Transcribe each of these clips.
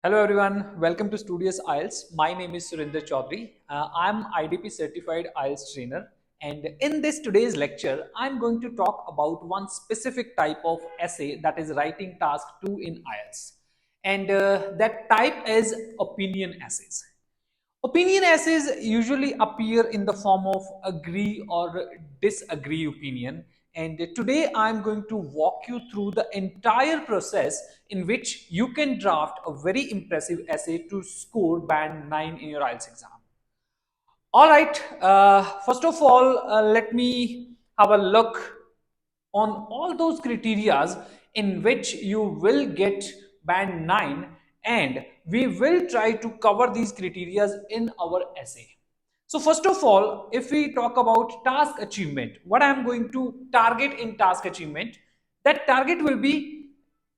Hello everyone, welcome to Studious IELTS. My name is Surinder Chaudhary. I'm IDP certified IELTS trainer, and in this today's lecture, I'm going to talk about one specific type of essay, that is writing task 2 in IELTS. And that type is opinion essays. Opinion essays usually appear in the form of agree or disagree opinion. And today I'm going to walk you through the entire process in which you can draft a very impressive essay to score band 9 in your IELTS exam. All right, first of all, let me have a look on all those criterias in which you will get band 9, and we will try to cover these criterias in our essay. So first of all, if we talk about task achievement, what I am going to target in task achievement, that target will be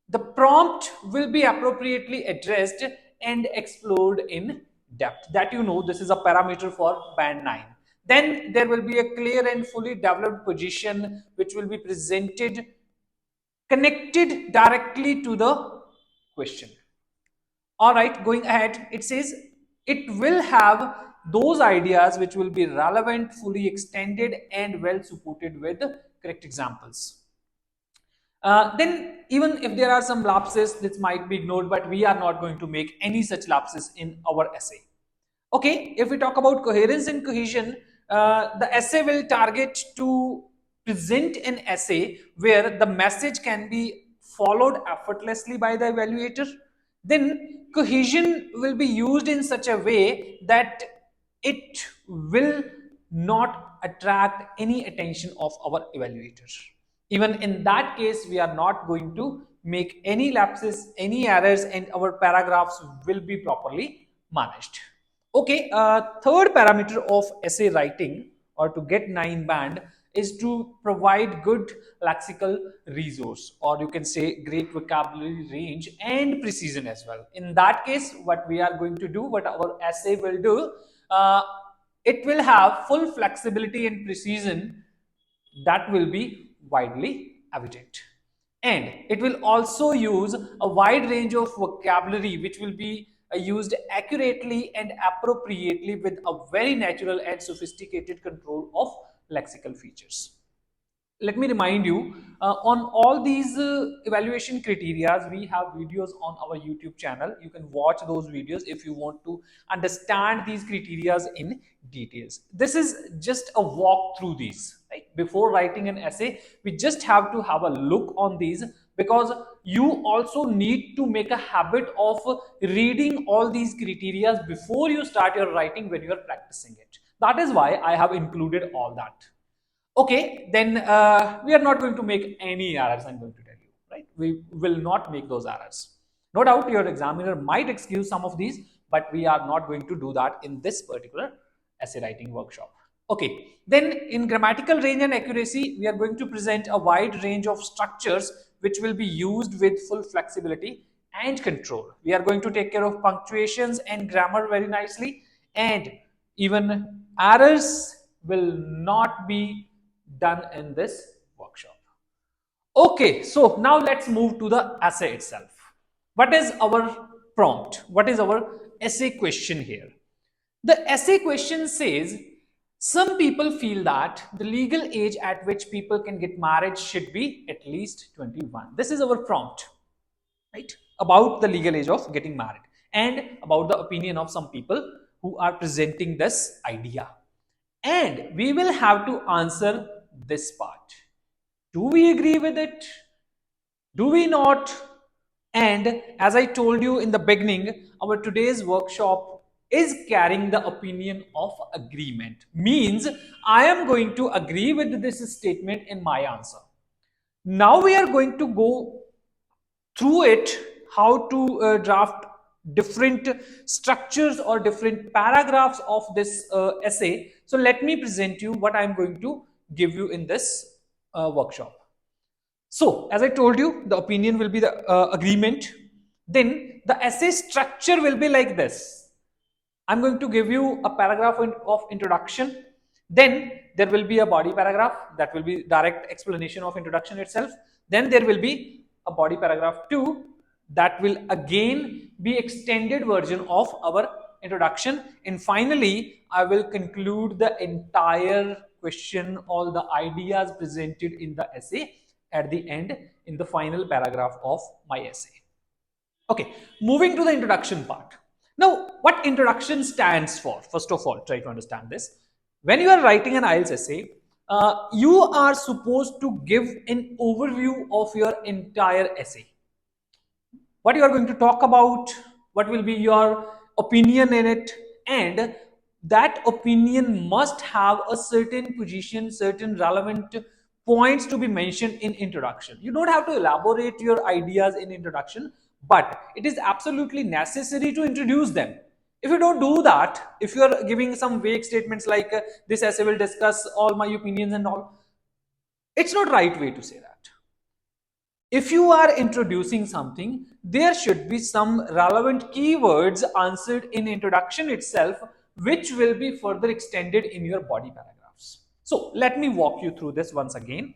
the prompt will be appropriately addressed and explored in depth. That this is a parameter for band 9. Then there will be a clear and fully developed position which will be presented connected directly to the question. All right, going ahead, it says it will have those ideas which will be relevant, fully extended, and well supported with correct examples. Then even if there are some lapses, this might be ignored, but we are not going to make any such lapses in our essay. Okay, if we talk about coherence and cohesion, the essay will target to present an essay where the message can be followed effortlessly by the evaluator. Then cohesion will be used in such a way that it will not attract any attention of our evaluator. Even in that case, we are not going to make any lapses, any errors, and our paragraphs will be properly managed. Okay, third parameter of essay writing or to get 9 band is to provide good lexical resource, or you can say great vocabulary range and precision as well. In that case, what we are going to do, what our essay will do, uh, it will have full flexibility and precision that will be widely evident. And it will also use a wide range of vocabulary which will be used accurately and appropriately with a very natural and sophisticated control of lexical features. Let me remind you, on all these evaluation criteria, we have videos on our YouTube channel. You can watch those videos if you want to understand these criteria in details. This is just a walk through these, right? Before writing an essay, we just have to have a look on these, because you also need to make a habit of reading all these criteria before you start your writing when you are practicing it. That is why I have included all that. Okay, then we are not going to make any errors, I'm going to tell you, right? We will not make those errors. No doubt your examiner might excuse some of these, but we are not going to do that in this particular essay writing workshop. Okay, then in grammatical range and accuracy, we are going to present a wide range of structures which will be used with full flexibility and control. We are going to take care of punctuations and grammar very nicely, and even errors will not be done in this workshop. Okay, so now let's move to the essay itself. What is our prompt? What is our essay question here? The essay question says, some people feel that the legal age at which people can get married should be at least 21. This is our prompt, right? About the legal age of getting married and about the opinion of some people who are presenting this idea. And we will have to answer this part. Do we agree with it? Do we not? And as I told you in the beginning, our today's workshop is carrying the opinion of agreement. Means I am going to agree with this statement in my answer. Now we are going to go through it how to draft different structures or different paragraphs of this essay. So let me present you what I'm going to give you in this workshop. So as I told you, the opinion will be the agreement. Then the essay structure will be like this. I'm going to give you a paragraph of introduction. Then there will be a body paragraph that will be direct explanation of introduction itself. Then there will be a body paragraph 2. that will again be extended version of our introduction, and finally I will conclude the entire question, all the ideas presented in the essay at the end in the final paragraph of my essay. Okay, moving to the introduction part. Now, what introduction stands for? First of all, try to understand this. When you are writing an IELTS essay, you are supposed to give an overview of your entire essay. What you are going to talk about, what will be your opinion in it, and that opinion must have a certain position, certain relevant points to be mentioned in introduction. You don't have to elaborate your ideas in introduction, but it is absolutely necessary to introduce them. If you don't do that, if you are giving some vague statements like this essay will discuss all my opinions and all, it's not right way to say that. If you are introducing something, there should be some relevant keywords answered in introduction itself, which will be further extended in your body paragraphs. So let me walk you through this once again.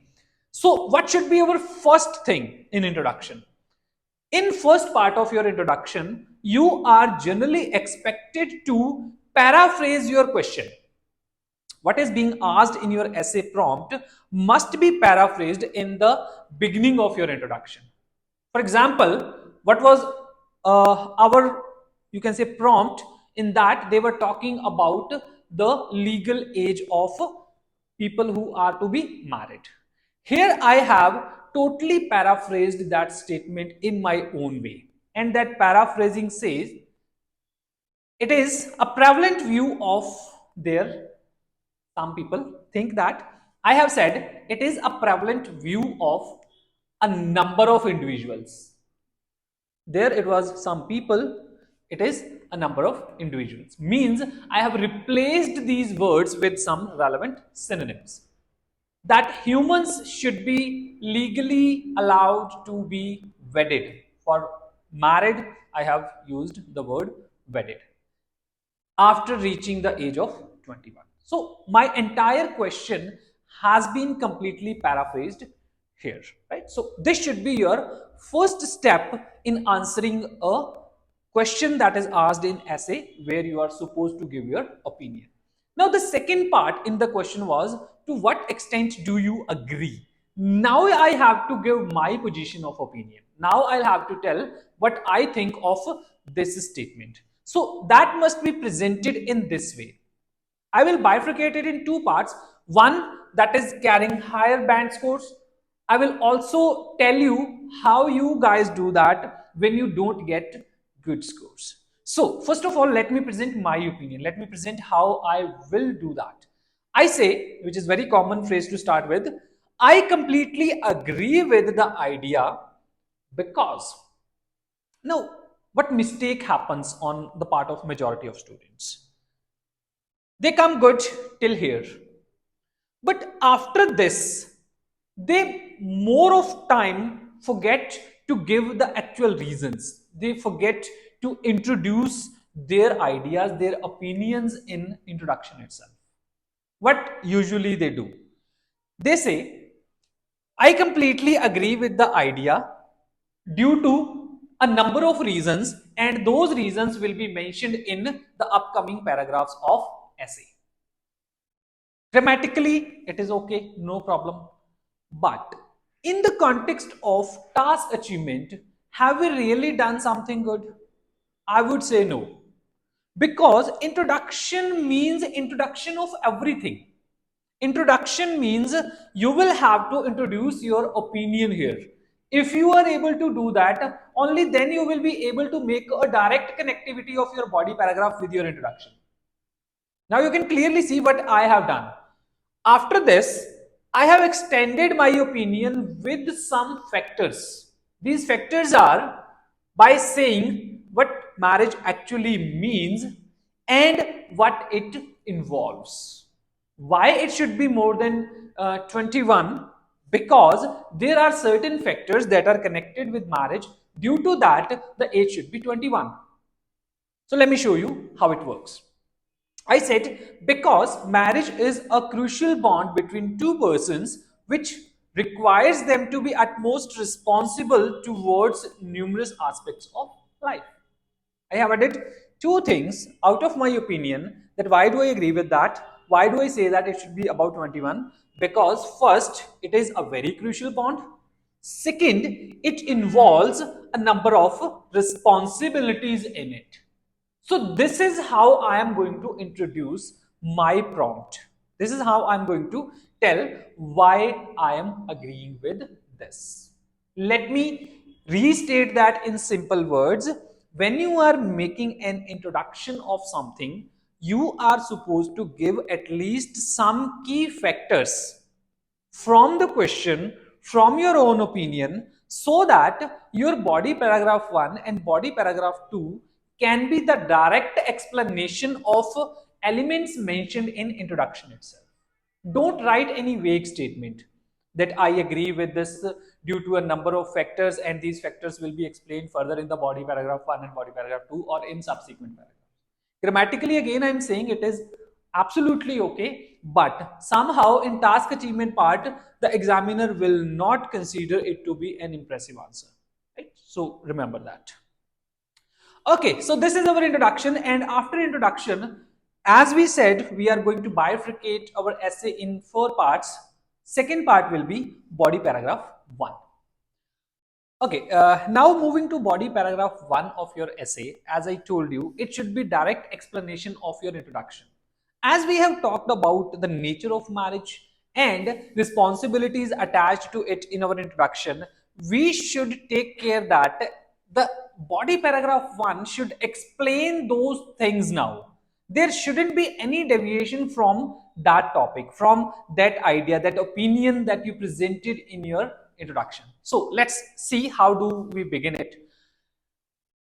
So what should be our first thing in introduction? In first part of your introduction, you are generally expected to paraphrase your question. What is being asked in your essay prompt must be paraphrased in the beginning of your introduction. For example, what was our, you can say, prompt? In that they were talking about the legal age of people who are to be married. Here I have totally paraphrased that statement in my own way, and that paraphrasing says, it is a prevalent view of their, some people think that I have said it is a prevalent view of a number of individuals. There it was some people, it is a number of individuals. Means I have replaced these words with some relevant synonyms. That humans should be legally allowed to be wedded. For married, I have used the word wedded after reaching the age of 21. So my entire question has been completely paraphrased here, right? So this should be your first step in answering a question that is asked in essay where you are supposed to give your opinion. Now the second part in the question was, to what extent do you agree? Now I have to give my position of opinion. Now I'll have to tell what I think of this statement. So that must be presented in this way. I will bifurcate it in two parts. One that is carrying higher band scores. I will also tell you how you guys do that when you don't get good scores. So, first of all, let me present my opinion. Let me present how I will do that. I say, which is very common phrase to start with, I completely agree with the idea because. Now, what mistake happens on the part of majority of students? They come good till here, but after this, they more of time forget to give the actual reasons. They forget to introduce their ideas, their opinions in introduction itself. What usually they do? They say, I completely agree with the idea due to a number of reasons, and those reasons will be mentioned in the upcoming paragraphs of essay. Grammatically, it is okay, no problem. But in the context of task achievement, have we really done something good? I would say no. Because introduction means introduction of everything. Introduction means you will have to introduce your opinion here. If you are able to do that, only then you will be able to make a direct connectivity of your body paragraph with your introduction. Now you can clearly see what I have done. After this, I have extended my opinion with some factors. These factors are by saying what marriage actually means and what it involves. Why it should be more than 21? Because there are certain factors that are connected with marriage. Due to that, the age should be 21. So let me show you how it works. I said because marriage is a crucial bond between two persons which requires them to be at most responsible towards numerous aspects of life. I have added two things out of my opinion that why do I agree with that? Why do I say that it should be about 21? Because first, it is a very crucial bond. Second, it involves a number of responsibilities in it. So this is how I am going to introduce my prompt. This is how I'm going to tell why I am agreeing with this. Let me restate that in simple words. When you are making an introduction of something, you are supposed to give at least some key factors from the question, from your own opinion, so that your body paragraph 1 and body paragraph 2 can be the direct explanation of elements mentioned in introduction itself. Don't write any vague statement that I agree with this due to a number of factors, and these factors will be explained further in the body paragraph 1 and body paragraph 2 or in subsequent paragraphs. Grammatically, again, I'm saying it is absolutely okay, but somehow in task achievement part, the examiner will not consider it to be an impressive answer. Right? So remember that. Okay, so this is our introduction, and after introduction, as we said, we are going to bifurcate our essay in 4 parts. Second part will be body paragraph 1. Okay, now moving to body paragraph 1 of your essay, as I told you, it should be direct explanation of your introduction. As we have talked about the nature of marriage and responsibilities attached to it in our introduction, we should take care that the body paragraph 1 should explain those things now. There shouldn't be any deviation from that topic, from that idea, that opinion that you presented in your introduction. So let's see how do we begin it.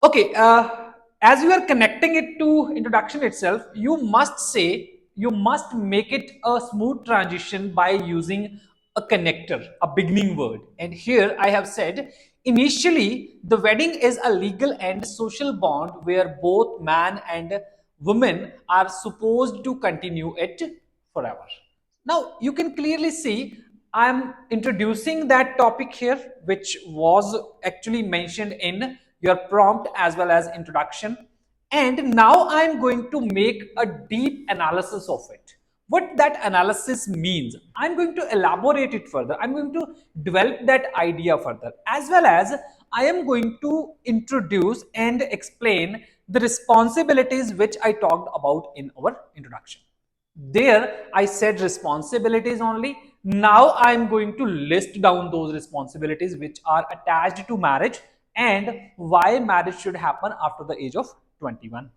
Okay, as you are connecting it to introduction itself, you must say, you must make it a smooth transition by using a connector, a beginning word. And here I have said, initially, the wedding is a legal and social bond where both man and woman are supposed to continue it forever. Now, you can clearly see I'm introducing that topic here, which was actually mentioned in your prompt as well as introduction. And now I'm going to make a deep analysis of it. What that analysis means, I'm going to elaborate it further. I'm going to develop that idea further, as well as I am going to introduce and explain the responsibilities which I talked about in our introduction. There I said responsibilities only. Now I am going to list down those responsibilities which are attached to marriage and why marriage should happen after the age of 21.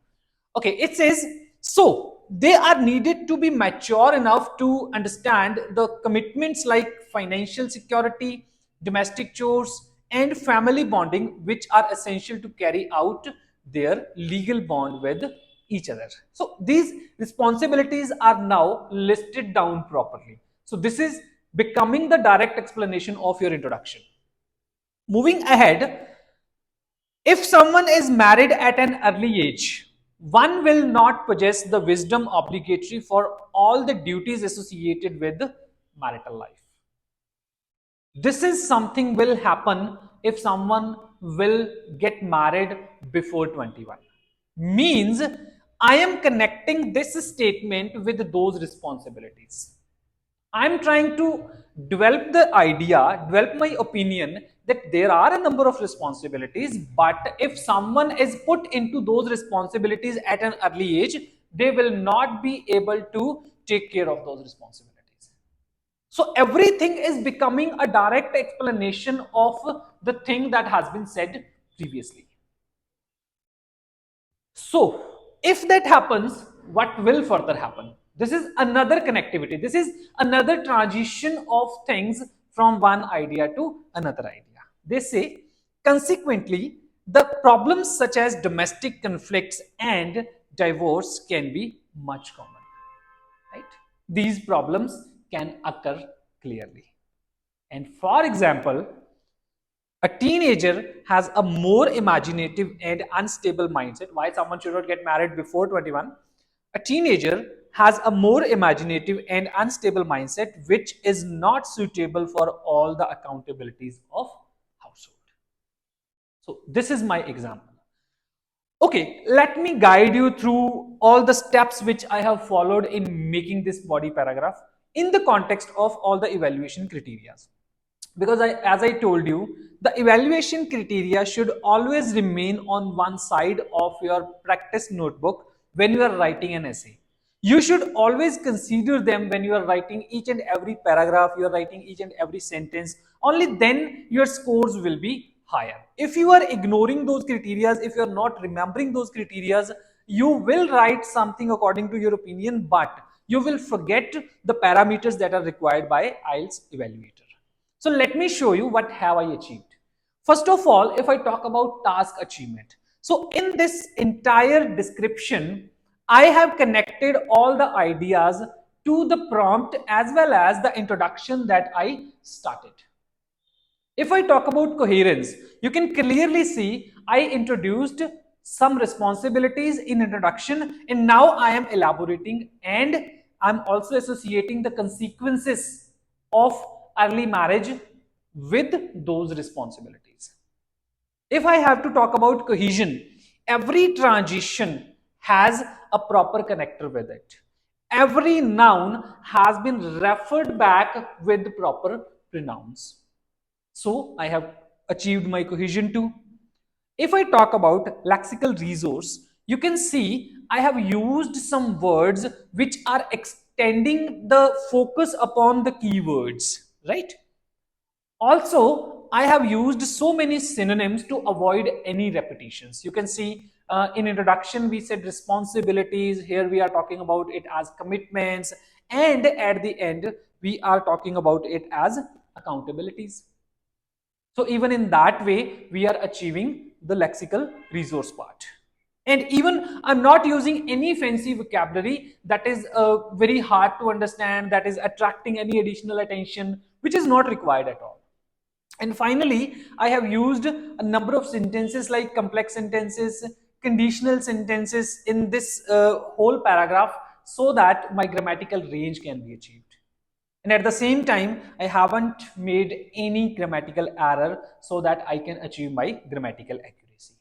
Okay, it says, so they are needed to be mature enough to understand the commitments like financial security, domestic chores, and family bonding, which are essential to carry out their legal bond with each other. So these responsibilities are now listed down properly. So this is becoming the direct explanation of your introduction. Moving ahead, if someone is married at an early age, one will not possess the wisdom obligatory for all the duties associated with marital life. This is something will happen if someone will get married before 21. Means I am connecting this statement with those responsibilities. I'm trying to develop the idea, develop my opinion that there are a number of responsibilities, but if someone is put into those responsibilities at an early age, they will not be able to take care of those responsibilities. So everything is becoming a direct explanation of the thing that has been said previously. So if that happens, what will further happen? This is another connectivity. This is another transition of things from one idea to another idea. They say, consequently, the problems such as domestic conflicts and divorce can be much common. Right? These problems can occur clearly. And for example, a teenager has a more imaginative and unstable mindset. Why someone should not get married before 21? A teenager has a more imaginative and unstable mindset, which is not suitable for all the accountabilities of household. So this is my example. Okay, let me guide you through all the steps which I have followed in making this body paragraph in the context of all the evaluation criteria. Because as I told you, the evaluation criteria should always remain on one side of your practice notebook when you are writing an essay. You should always consider them when you are writing each and every paragraph, you are writing each and every sentence. Only then your scores will be higher. If you are ignoring those criteria, if you are not remembering those criteria, you will write something according to your opinion, but you will forget the parameters that are required by IELTS evaluator. So let me show you what have I achieved. First of all, if I talk about task achievement. So in this entire description, I have connected all the ideas to the prompt as well as the introduction that I started. If I talk about coherence, you can clearly see I introduced some responsibilities in introduction, and now I am elaborating and I'm also associating the consequences of early marriage with those responsibilities. If I have to talk about cohesion, every transition has a proper connector with it. Every noun has been referred back with proper pronouns. So I have achieved my cohesion too. If I talk about lexical resource, you can see I have used some words which are extending the focus upon the keywords, right? Also, I have used so many synonyms to avoid any repetitions. You can see in introduction we said responsibilities. Here we are talking about it as commitments, and at the end we are talking about it as accountabilities. So even in that way, we are achieving the lexical resource part. And even I'm not using any fancy vocabulary that is very hard to understand, that is attracting any additional attention, which is not required at all. And finally, I have used a number of sentences like complex sentences, conditional sentences in this whole paragraph so that my grammatical range can be achieved. And at the same time, I haven't made any grammatical error so that I can achieve my grammatical accuracy.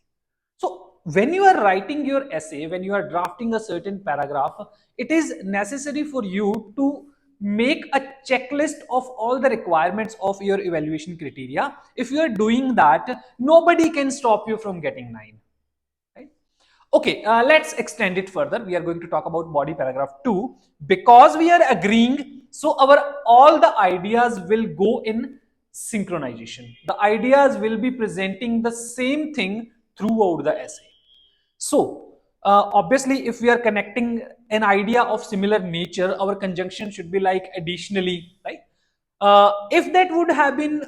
So when you are writing your essay, when you are drafting a certain paragraph, it is necessary for you to make a checklist of all the requirements of your evaluation criteria. If you are doing that, nobody can stop you from getting 9. Right? Okay, let's extend it further. We are going to talk about body paragraph 2. Because we are agreeing, so our all the ideas will go in synchronization. The ideas will be presenting the same thing throughout the essay. So, obviously, if we are connecting an idea of similar nature, our conjunction should be like additionally, right? If that would have been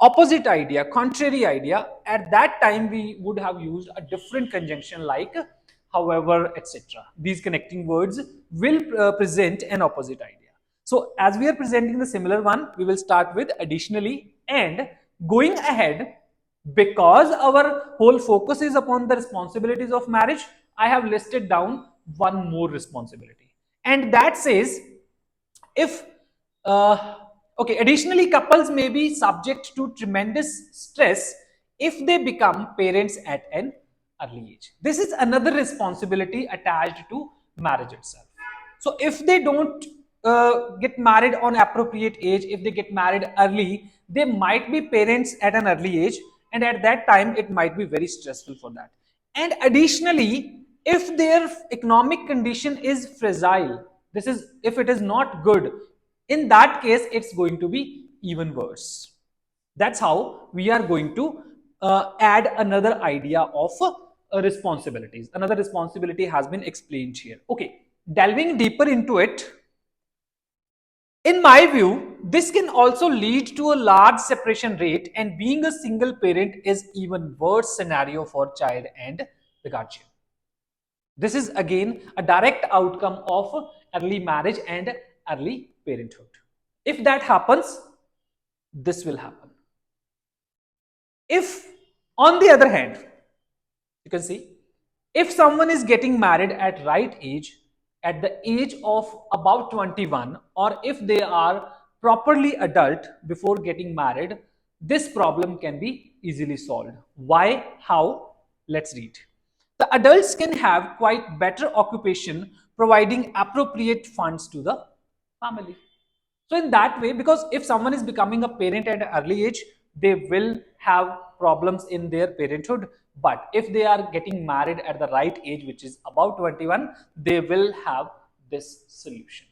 opposite idea, contrary idea, at that time we would have used a different conjunction like however, etc. These connecting words will present an opposite idea. So, as we are presenting the similar one, we will start with additionally, and going ahead, because our whole focus is upon the responsibilities of marriage, I have listed down one more responsibility, and that says if okay, additionally, couples may be subject to tremendous stress if they become parents at an early age. This is another responsibility attached to marriage itself. So if they don't get married on appropriate age, if they get married early, they might be parents at an early age, and at that time it might be very stressful for that. And additionally, if their economic condition is fragile, this is if it is not good, in that case it's going to be even worse. That's how we are going to add another idea of responsibilities. Another responsibility has been explained here. Okay, delving deeper into it, in my view, this can also lead to a large separation rate, and being a single parent is even worse scenario for child and the guardian. This is again a direct outcome of early marriage and early parenthood. If that happens, this will happen. If, on the other hand, you can see, if someone is getting married at right age, at the age of about 21, or if they are properly adult before getting married, this problem can be easily solved. Why? How? Let's read. The adults can have quite better occupation, providing appropriate funds to the family. So in that way, because if someone is becoming a parent at an early age, they will have problems in their parenthood. But if they are getting married at the right age, which is about 21, they will have this solution.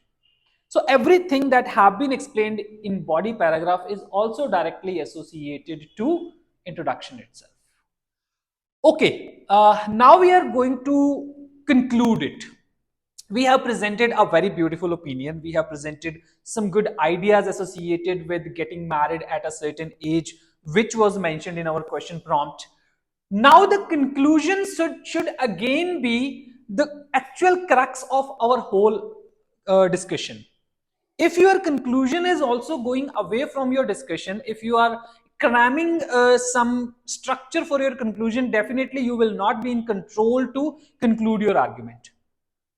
So everything that have been explained in body paragraph is also directly associated to introduction itself. Okay, now we are going to conclude it. We have presented a very beautiful opinion. We have presented some good ideas associated with getting married at a certain age, which was mentioned in our question prompt. Now the conclusion should again be the actual crux of our whole discussion. If your conclusion is also going away from your discussion, if you are cramming some structure for your conclusion, definitely you will not be in control to conclude your argument.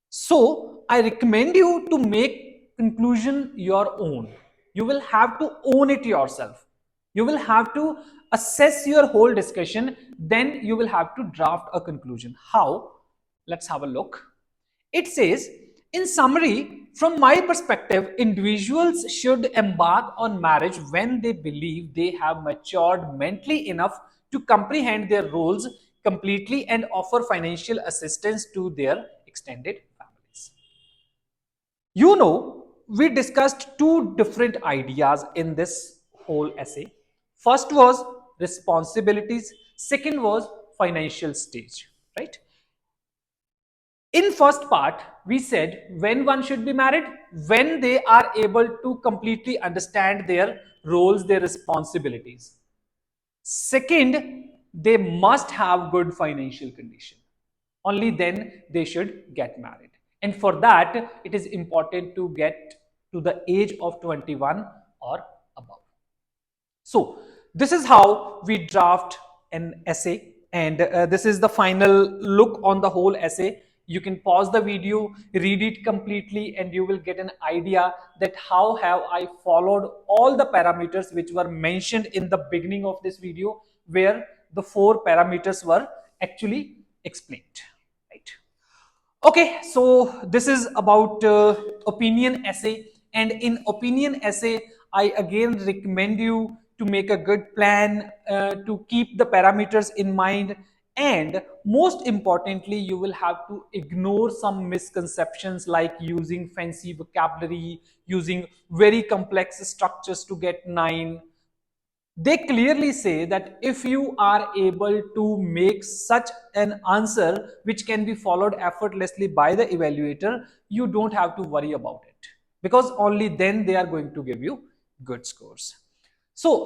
So I recommend you to make conclusion your own. You will have to own it yourself. You will have to assess your whole discussion, then you will have to draft a conclusion. How? Let's have a look. It says, in summary, from my perspective, individuals should embark on marriage when they believe they have matured mentally enough to comprehend their roles completely and offer financial assistance to their extended families. You know, we discussed two different ideas in this whole essay. First was responsibilities, second was financial stage, right? In first part, we said when one should be married, when they are able to completely understand their roles, their responsibilities. Second, they must have good financial condition. Only then they should get married. And for that, it is important to get to the age of 21 or above. So this is how we draft an essay, and this is the final look on the whole essay. You can pause the video, read it completely, and you will get an idea that how have I followed all the parameters which were mentioned in the beginning of this video, where the four parameters were actually explained, right? Okay, so this is about opinion essay, and in opinion essay, I again recommend you to make a good plan, to keep the parameters in mind, and most importantly, you will have to ignore some misconceptions like using fancy vocabulary, using very complex structures to get nine. They clearly say that if you are able to make such an answer which can be followed effortlessly by the evaluator, you don't have to worry about it, because only then they are going to give you good scores. So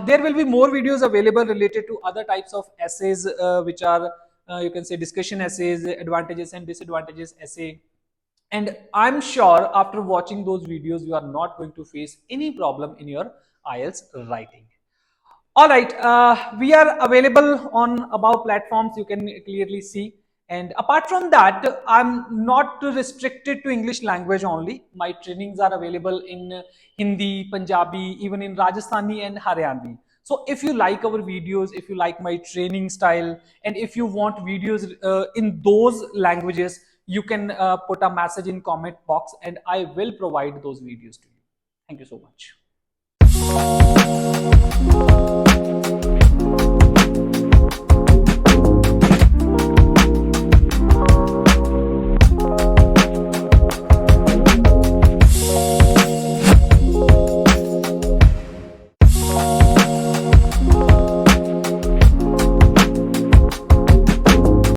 there will be more videos available related to other types of essays, which are you can say discussion essays, advantages and disadvantages essay. And I'm sure after watching those videos, you are not going to face any problem in your IELTS writing. All right, we are available on above platforms, you can clearly see. And apart from that, I'm not restricted to English language only. My trainings are available in Hindi, Punjabi, even in Rajasthani and Haryanvi. So if you like our videos, if you like my training style, and if you want videos in those languages, you can put a message in comment box and I will provide those videos to you. Thank you so much.